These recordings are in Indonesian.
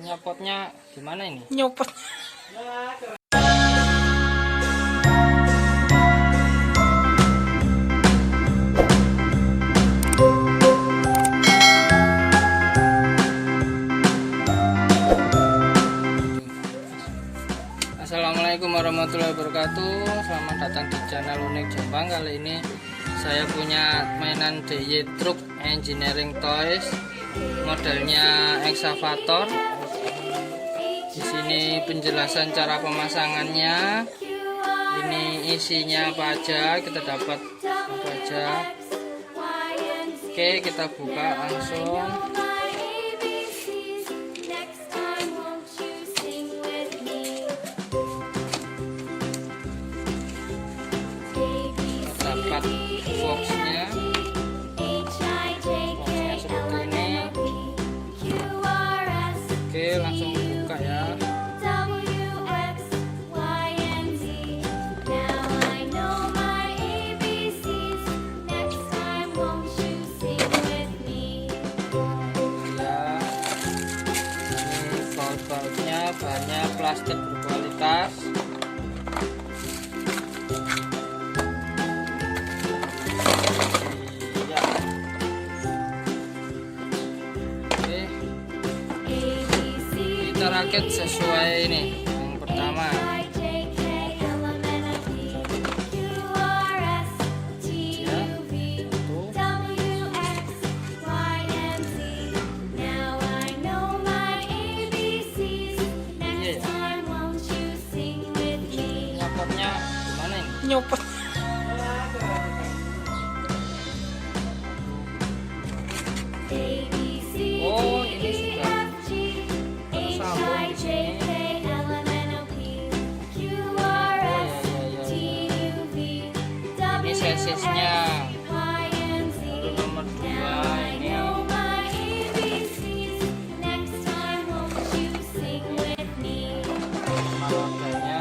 Nyopotnya gimana ini? Nyopot. Assalamualaikum warahmatullahi wabarakatuh. Selamat datang di channel Unik Jepang. Kali ini saya punya mainan DIY Truck Engineering Toys, modelnya Excavator. Di sini penjelasan cara pemasangannya. Ini isinya apa aja, kita dapat apa aja. Oke, kita buka langsung. Dapat boxnya seperti ini. Oke, langsung buka ya. Baut-bautnya bahannya plastik berkualitas. Kita rakit sesuai ini. Yang pertama, nyopotnya gimana ini? Nyopot. Oh, ini sudah tersambung di sini. Ini sesisnya. Lalu nomor 2 ini. Rodanya.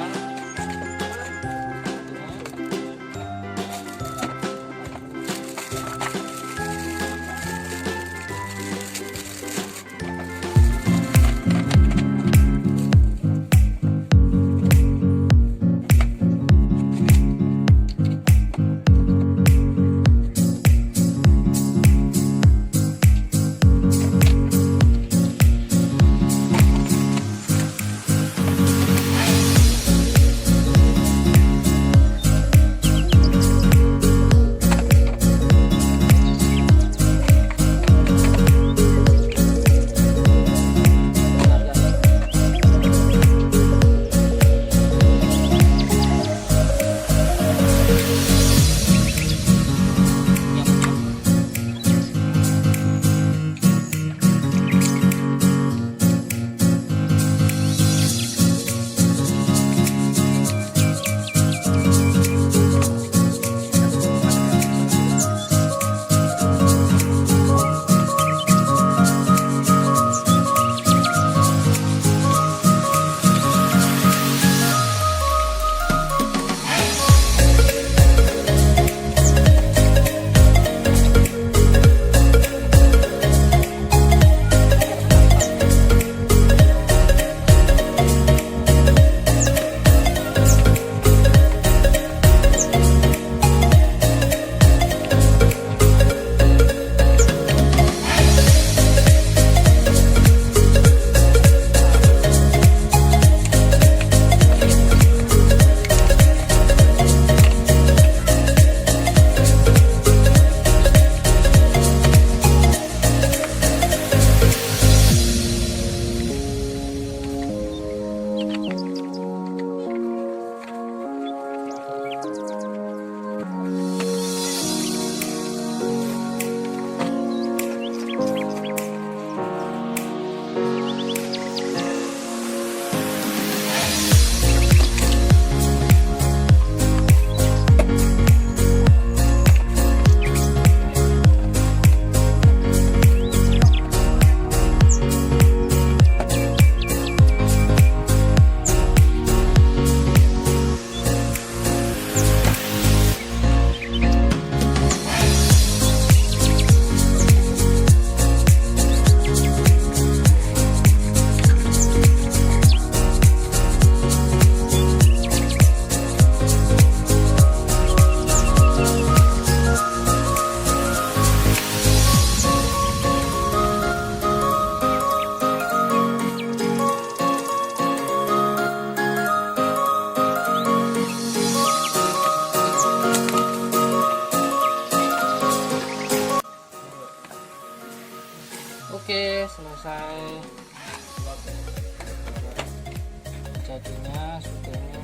jadinya sudahnya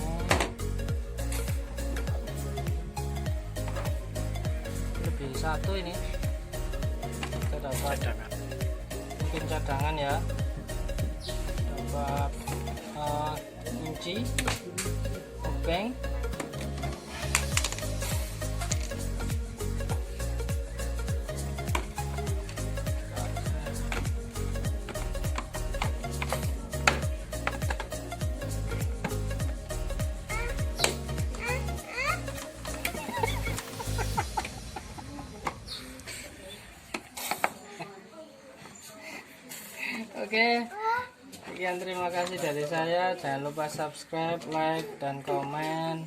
lebih satu ini kita dapat mungkin cadangan ya, dapat kunci obeng, Oke, sekian, terima kasih dari saya. Jangan lupa subscribe, like, dan komen.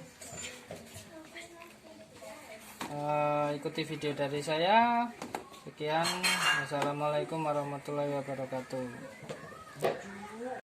Ikuti video dari saya. Sekian, wassalamualaikum warahmatullahi wabarakatuh.